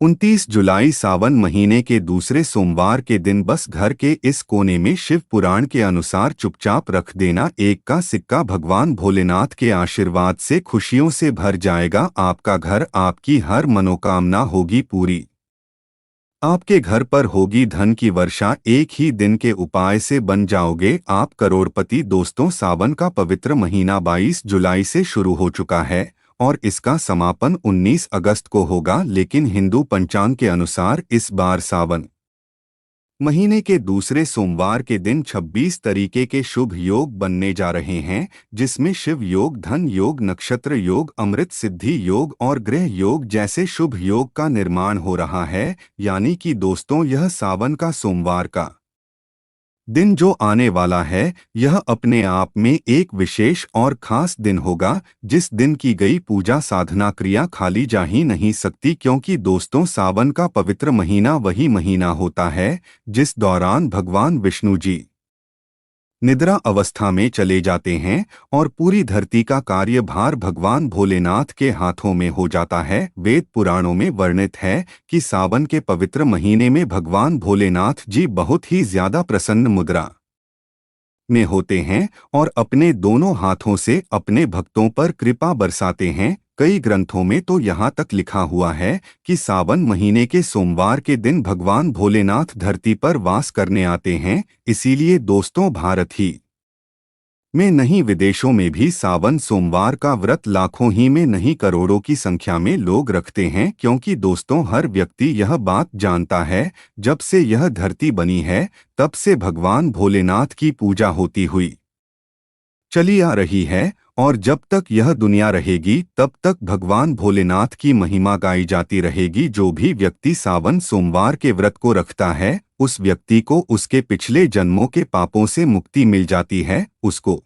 29 जुलाई सावन महीने के दूसरे सोमवार के दिन बस घर के इस कोने में शिव पुराण के अनुसार चुपचाप रख देना एक का सिक्का भगवान भोलेनाथ के आशीर्वाद से खुशियों से भर जाएगा। आपका घर, आपकी हर मनोकामना होगी पूरी। आपके घर पर होगी धन की वर्षा। एक ही दिन के उपाय से बन जाओगे आप करोड़पति। दोस्तों, सावन का पवित्र महीना 22 जुलाई से शुरू हो चुका है और इसका समापन 19 अगस्त को होगा, लेकिन हिंदू पंचांग के अनुसार इस बार सावन महीने के दूसरे सोमवार के दिन 26 तरीके के शुभ योग बनने जा रहे हैं, जिसमें शिव योग, धन योग, नक्षत्र योग, अमृत सिद्धि योग और ग्रह योग जैसे शुभ योग का निर्माण हो रहा है। यानी कि दोस्तों, यह सावन का सोमवार का दिन जो आने वाला है, यह अपने आप में एक विशेष और खास दिन होगा, जिस दिन की गई पूजा साधना क्रिया खाली जा ही नहीं सकती। क्योंकि दोस्तों, सावन का पवित्र महीना वही महीना होता है जिस दौरान भगवान विष्णु जी निद्रा अवस्था में चले जाते हैं और पूरी धरती का कार्यभार भगवान भोलेनाथ के हाथों में हो जाता है। वेद पुराणों में वर्णित है कि सावन के पवित्र महीने में भगवान भोलेनाथ जी बहुत ही ज्यादा प्रसन्न मुद्रा में होते हैं और अपने दोनों हाथों से अपने भक्तों पर कृपा बरसाते हैं। कई ग्रंथों में तो यहाँ तक लिखा हुआ है कि सावन महीने के सोमवार के दिन भगवान भोलेनाथ धरती पर वास करने आते हैं। इसीलिए दोस्तों, भारत ही में नहीं, विदेशों में भी सावन सोमवार का व्रत लाखों ही में नहीं करोड़ों की संख्या में लोग रखते हैं। क्योंकि दोस्तों, हर व्यक्ति यह बात जानता है, जब से यह धरती बनी है तब से भगवान भोलेनाथ की पूजा होती हुई चली आ रही है और जब तक यह दुनिया रहेगी तब तक भगवान भोलेनाथ की महिमा गाई जाती रहेगी। जो भी व्यक्ति सावन सोमवार के व्रत को रखता है, उस व्यक्ति को उसके पिछले जन्मों के पापों से मुक्ति मिल जाती है, उसको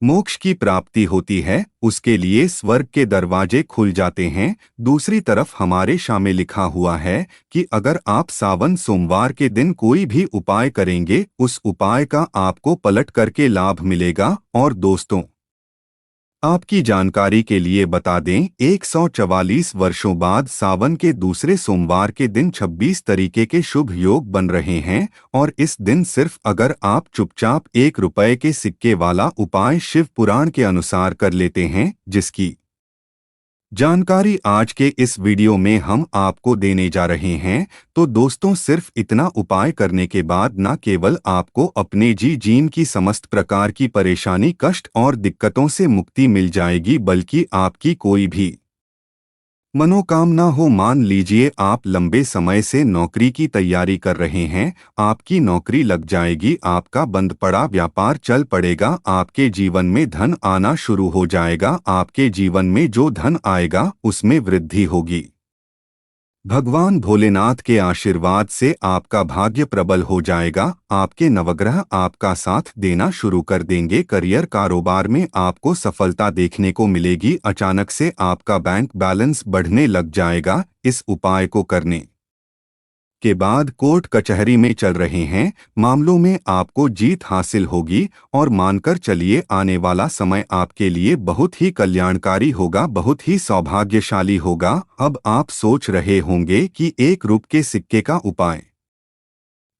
मोक्ष की प्राप्ति होती है, उसके लिए स्वर्ग के दरवाजे खुल जाते हैं। दूसरी तरफ हमारे शास्त्रों में लिखा हुआ है कि अगर आप सावन सोमवार के दिन कोई भी उपाय करेंगे, उस उपाय का आपको पलट करके लाभ मिलेगा। और दोस्तों, आपकी जानकारी के लिए बता दें, 144 वर्षों बाद सावन के दूसरे सोमवार के दिन 26 तरीके के शुभ योग बन रहे हैं और इस दिन सिर्फ अगर आप चुपचाप 1 रुपए के सिक्के वाला उपाय शिव पुराण के अनुसार कर लेते हैं, जिसकी जानकारी आज के इस वीडियो में हम आपको देने जा रहे हैं। तो दोस्तों, सिर्फ इतना उपाय करने के बाद न केवल आपको अपने जीवन की समस्त प्रकार की परेशानी, कष्ट और दिक्कतों से मुक्ति मिल जाएगी, बल्कि आपकी कोई भी मनोकामना हो। मान लीजिए आप लंबे समय से नौकरी की तैयारी कर रहे हैं, आपकी नौकरी लग जाएगी, आपका बंद पड़ा व्यापार चल पड़ेगा, आपके जीवन में धन आना शुरू हो जाएगा। आपके जीवन में जो धन आएगा उसमें वृद्धि होगी। भगवान भोलेनाथ के आशीर्वाद से आपका भाग्य प्रबल हो जाएगा। आपके नवग्रह आपका साथ देना शुरू कर देंगे। करियर, कारोबार में आपको सफलता देखने को मिलेगी। अचानक से आपका बैंक बैलेंस बढ़ने लग जाएगा। इस उपाय को करने के बाद कोर्ट कचहरी में चल रहे हैं मामलों में आपको जीत हासिल होगी और मानकर चलिए, आने वाला समय आपके लिए बहुत ही कल्याणकारी होगा, बहुत ही सौभाग्यशाली होगा। अब आप सोच रहे होंगे कि 1 रुपए के सिक्के का उपाय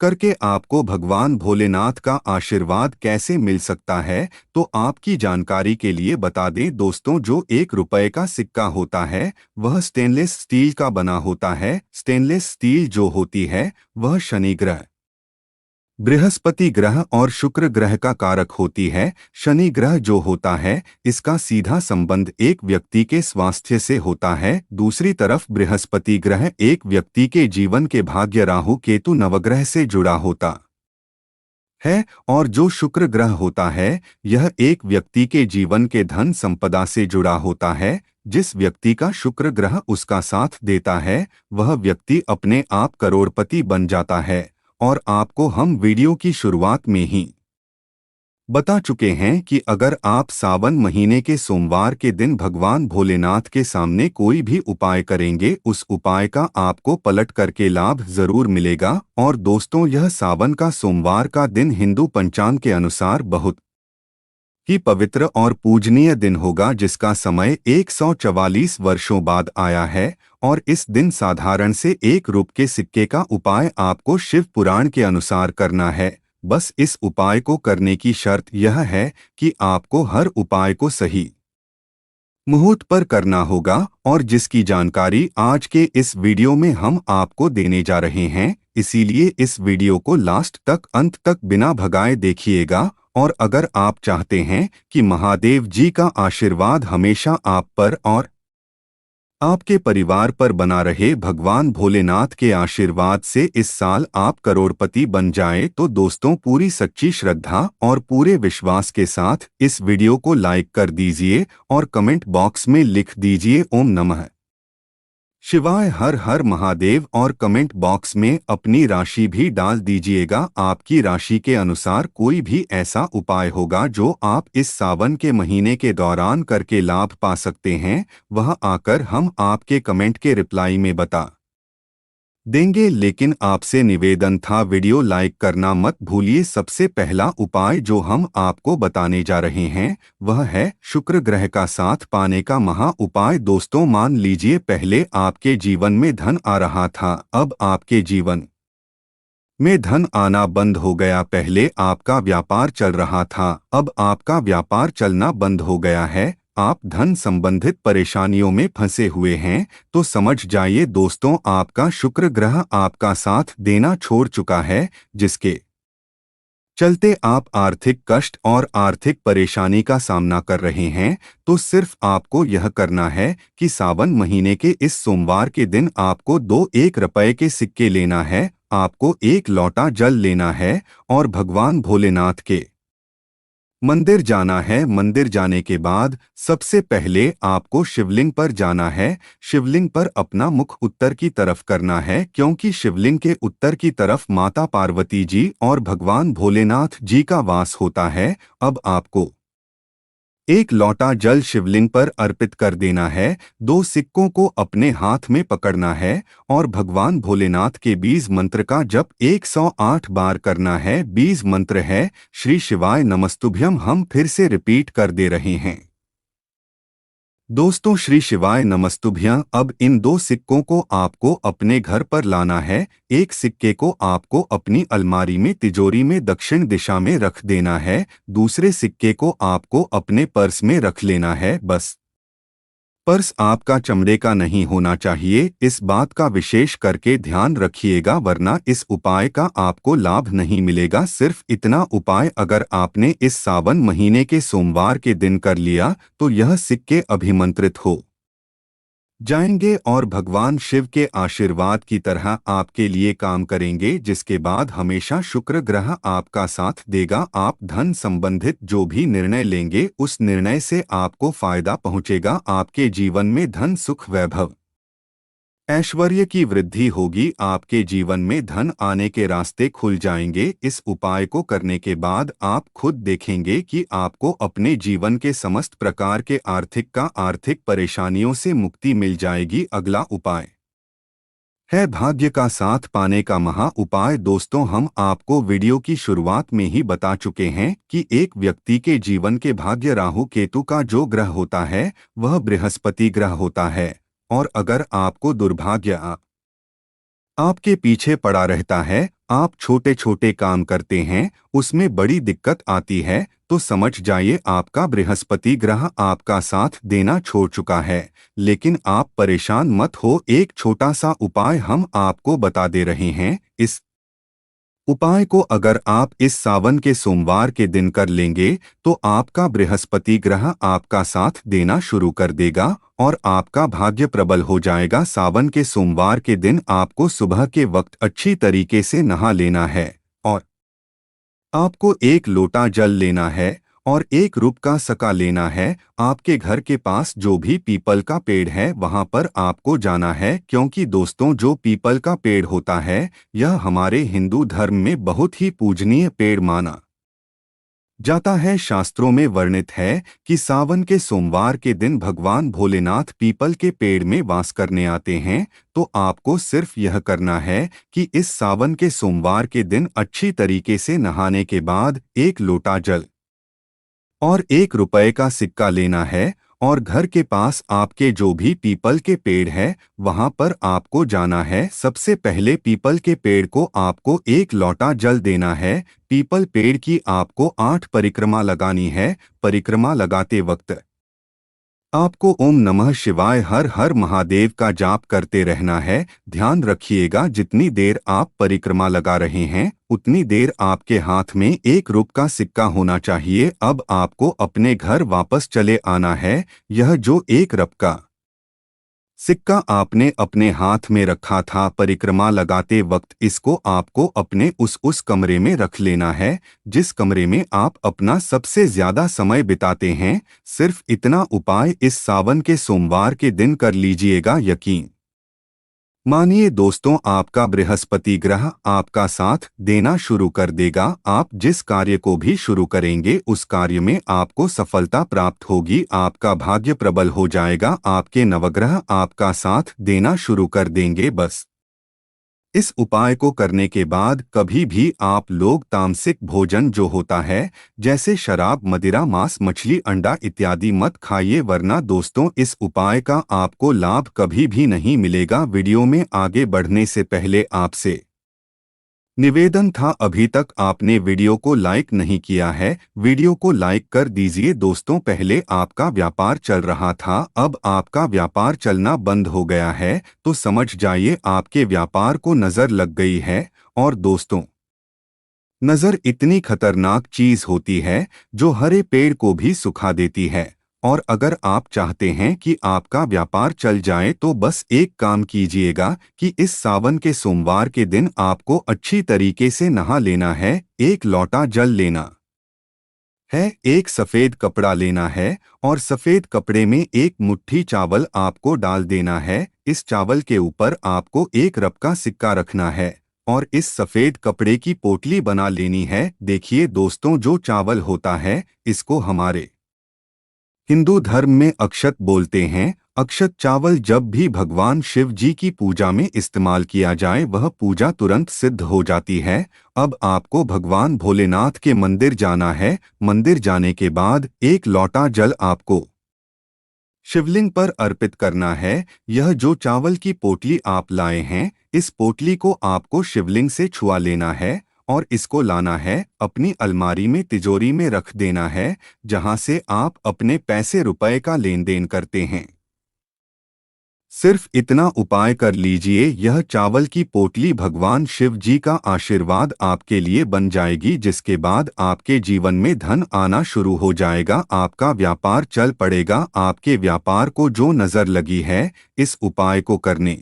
करके आपको भगवान भोलेनाथ का आशीर्वाद कैसे मिल सकता है। तो आपकी जानकारी के लिए बता दें दोस्तों, जो 1 रुपए का सिक्का होता है वह स्टेनलेस स्टील का बना होता है। स्टेनलेस स्टील जो होती है वह शनि ग्रह, बृहस्पति ग्रह और शुक्र ग्रह का कारक होती है। शनि ग्रह जो होता है, इसका सीधा संबंध एक व्यक्ति के स्वास्थ्य से होता है। दूसरी तरफ बृहस्पति ग्रह एक व्यक्ति के जीवन के भाग्य, राहु केतु नवग्रह से जुड़ा होता है और जो शुक्र ग्रह होता है, यह एक व्यक्ति के जीवन के धन संपदा से जुड़ा होता है। जिस व्यक्ति का शुक्र ग्रह उसका साथ देता है, वह व्यक्ति अपने आप करोड़पति बन जाता है। और आपको हम वीडियो की शुरुआत में ही बता चुके हैं कि अगर आप सावन महीने के सोमवार के दिन भगवान भोलेनाथ के सामने कोई भी उपाय करेंगे, उस उपाय का आपको पलट करके लाभ जरूर मिलेगा। और दोस्तों, यह सावन का सोमवार का दिन हिंदू पंचांग के अनुसार बहुत ही पवित्र और पूजनीय दिन होगा, जिसका समय 144 वर्षों बाद आया है और इस दिन साधारण से 1 रुपये के सिक्के का उपाय आपको शिव पुराण के अनुसार करना है। बस इस उपाय को करने की शर्त यह है कि आपको हर उपाय को सही मुहूर्त पर करना होगा, और जिसकी जानकारी आज के इस वीडियो में हम आपको देने जा रहे हैं, इसीलिए इस वीडियो को लास्ट तक अंत तक बिना भगाए देखिएगा। और अगर आप चाहते हैं कि महादेव जी का आशीर्वाद हमेशा आप पर और आपके परिवार पर बना रहे, भगवान भोलेनाथ के आशीर्वाद से इस साल आप करोड़पति बन जाए, तो दोस्तों पूरी सच्ची श्रद्धा और पूरे विश्वास के साथ इस वीडियो को लाइक कर दीजिए और कमेंट बॉक्स में लिख दीजिए ओम नमः शिवाय, हर हर महादेव, और कमेंट बॉक्स में अपनी राशि भी डाल दीजिएगा। आपकी राशि के अनुसार कोई भी ऐसा उपाय होगा जो आप इस सावन के महीने के दौरान करके लाभ पा सकते हैं, वह आकर हम आपके कमेंट के रिप्लाई में बता देंगे। लेकिन आपसे निवेदन था, वीडियो लाइक करना मत भूलिए। सबसे पहला उपाय जो हम आपको बताने जा रहे हैं वह है शुक्र ग्रह का साथ पाने का महा उपाय। दोस्तों मान लीजिए पहले आपके जीवन में धन आ रहा था, अब आपके जीवन में धन आना बंद हो गया। पहले आपका व्यापार चल रहा था, अब आपका व्यापार चलना बंद हो गया है, आप धन संबंधित परेशानियों में फंसे हुए हैं, तो समझ जाइए दोस्तों आपका शुक्र ग्रह आपका साथ देना छोड़ चुका है, जिसके चलते आप आर्थिक कष्ट और आर्थिक परेशानी का सामना कर रहे हैं। तो सिर्फ आपको यह करना है कि सावन महीने के इस सोमवार के दिन आपको 1 रुपये के सिक्के लेना है, आपको 1 लोटा जल लेना है और भगवान भोलेनाथ के मंदिर जाना है। मंदिर जाने के बाद सबसे पहले आपको शिवलिंग पर जाना है। शिवलिंग पर अपना मुख उत्तर की तरफ करना है, क्योंकि शिवलिंग के उत्तर की तरफ माता पार्वती जी और भगवान भोलेनाथ जी का वास होता है। अब आपको 1 लोटा जल शिवलिंग पर अर्पित कर देना है। 2 सिक्कों को अपने हाथ में पकड़ना है और भगवान भोलेनाथ के बीज मंत्र का जप 108 बार करना है। बीज मंत्र है श्री शिवाय नमस्तुभ्यम। हम फिर से रिपीट कर दे रहे हैं दोस्तों, श्री शिवाय नमस्तुभ्यं। अब इन 2 सिक्कों को आपको अपने घर पर लाना है। 1 सिक्के को आपको अपनी अलमारी में तिजोरी में दक्षिण दिशा में रख देना है, दूसरे सिक्के को आपको अपने पर्स में रख लेना है। बस पर्स आपका चमड़े का नहीं होना चाहिए, इस बात का विशेष करके ध्यान रखिएगा, वरना इस उपाय का आपको लाभ नहीं मिलेगा। सिर्फ इतना उपाय अगर आपने इस सावन महीने के सोमवार के दिन कर लिया तो यह सिक्के अभिमंत्रित हो जाएंगे और भगवान शिव के आशीर्वाद की तरह आपके लिए काम करेंगे, जिसके बाद हमेशा शुक्र ग्रह आपका साथ देगा। आप धन संबंधित जो भी निर्णय लेंगे उस निर्णय से आपको फायदा पहुंचेगा। आपके जीवन में धन सुख वैभव ऐश्वर्य की वृद्धि होगी, आपके जीवन में धन आने के रास्ते खुल जाएंगे। इस उपाय को करने के बाद आप खुद देखेंगे कि आपको अपने जीवन के समस्त प्रकार के आर्थिक परेशानियों से मुक्ति मिल जाएगी। अगला उपाय है भाग्य का साथ पाने का महा उपाय। दोस्तों हम आपको वीडियो की शुरुआत में ही बता चुके हैं कि एक व्यक्ति के जीवन के भाग्य राहु केतु का जो ग्रह होता है वह बृहस्पति ग्रह होता है, और अगर आपको दुर्भाग्य आपके पीछे पड़ा रहता है, आप छोटे छोटे काम करते हैं, उसमें बड़ी दिक्कत आती है, तो समझ जाइए आपका बृहस्पति ग्रह आपका साथ देना छोड़ चुका है। लेकिन आप परेशान मत हो, एक छोटा सा उपाय हम आपको बता दे रहे हैं। इस उपाय को अगर आप इस सावन के सोमवार के दिन कर लेंगे तो आपका बृहस्पति ग्रह आपका साथ देना शुरू कर देगा और आपका भाग्य प्रबल हो जाएगा। सावन के सोमवार के दिन आपको सुबह के वक्त अच्छी तरीके से नहा लेना है और आपको 1 लोटा जल लेना है और 1 रुपये का सिक्का लेना है। आपके घर के पास जो भी पीपल का पेड़ है वहां पर आपको जाना है, क्योंकि दोस्तों जो पीपल का पेड़ होता है यह हमारे हिंदू धर्म में बहुत ही पूजनीय पेड़ माना जाता है। शास्त्रों में वर्णित है कि सावन के सोमवार के दिन भगवान भोलेनाथ पीपल के पेड़ में वास करने आते हैं। तो आपको सिर्फ यह करना है कि इस सावन के सोमवार के दिन अच्छी तरीके से नहाने के बाद 1 लोटा जल और 1 रुपये का सिक्का लेना है और घर के पास आपके जो भी पीपल के पेड़ है वहां पर आपको जाना है। सबसे पहले पीपल के पेड़ को आपको 1 लोटा जल देना है। पीपल पेड़ की आपको 8 परिक्रमा लगानी है। परिक्रमा लगाते वक्त आपको ओम नमः शिवाय हर हर महादेव का जाप करते रहना है। ध्यान रखिएगा जितनी देर आप परिक्रमा लगा रहे हैं उतनी देर आपके हाथ में 1 रुपये का सिक्का होना चाहिए। अब आपको अपने घर वापस चले आना है। यह जो 1 रुपये का सिक्का आपने अपने हाथ में रखा था परिक्रमा लगाते वक्त, इसको आपको अपने उस कमरे में रख लेना है जिस कमरे में आप अपना सबसे ज्यादा समय बिताते हैं। सिर्फ इतना उपाय इस सावन के सोमवार के दिन कर लीजिएगा। यकीन मानिए दोस्तों, आपका बृहस्पति ग्रह आपका साथ देना शुरू कर देगा। आप जिस कार्य को भी शुरू करेंगे उस कार्य में आपको सफलता प्राप्त होगी। आपका भाग्य प्रबल हो जाएगा। आपके नवग्रह आपका साथ देना शुरू कर देंगे। बस इस उपाय को करने के बाद कभी भी आप लोग तामसिक भोजन जो होता है जैसे शराब, मदिरा, मांस, मछली, अंडा इत्यादि मत खाइए, वरना दोस्तों इस उपाय का आपको लाभ कभी भी नहीं मिलेगा। वीडियो में आगे बढ़ने से पहले आपसे निवेदन था, अभी तक आपने वीडियो को लाइक नहीं किया है, वीडियो को लाइक कर दीजिए। दोस्तों पहले आपका व्यापार चल रहा था, अब आपका व्यापार चलना बंद हो गया है तो समझ जाइए आपके व्यापार को नजर लग गई है। और दोस्तों नजर इतनी खतरनाक चीज होती है जो हरे पेड़ को भी सुखा देती है। और अगर आप चाहते हैं कि आपका व्यापार चल जाए तो बस एक काम कीजिएगा कि इस सावन के सोमवार के दिन आपको अच्छी तरीके से नहा लेना है। 1 लोटा जल लेना है, एक सफेद कपड़ा लेना है और सफेद कपड़े में 1 मुट्ठी चावल आपको डाल देना है। इस चावल के ऊपर आपको 1 रुपये का सिक्का रखना है और इस सफेद कपड़े की पोटली बना लेनी है। देखिए दोस्तों, जो चावल होता है इसको हमारे हिंदू धर्म में अक्षत बोलते हैं। अक्षत चावल जब भी भगवान शिव जी की पूजा में इस्तेमाल किया जाए वह पूजा तुरंत सिद्ध हो जाती है। अब आपको भगवान भोलेनाथ के मंदिर जाना है। मंदिर जाने के बाद 1 लोटा जल आपको शिवलिंग पर अर्पित करना है। यह जो चावल की पोटली आप लाए हैं इस पोटली को आपको शिवलिंग से छुआ लेना है और इसको लाना है अपनी अलमारी में, तिजोरी में रख देना है जहां से आप अपने पैसे रुपए का लेन देन करते हैं। सिर्फ इतना उपाय कर लीजिए, यह चावल की पोटली भगवान शिव जी का आशीर्वाद आपके लिए बन जाएगी, जिसके बाद आपके जीवन में धन आना शुरू हो जाएगा। आपका व्यापार चल पड़ेगा। आपके व्यापार को जो नजर लगी है इस उपाय को करने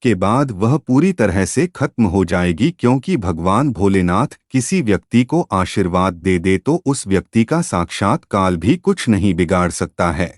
के बाद वह पूरी तरह से खत्म हो जाएगी, क्योंकि भगवान भोलेनाथ किसी व्यक्ति को आशीर्वाद दे दे तो उस व्यक्ति का साक्षात काल भी कुछ नहीं बिगाड़ सकता है।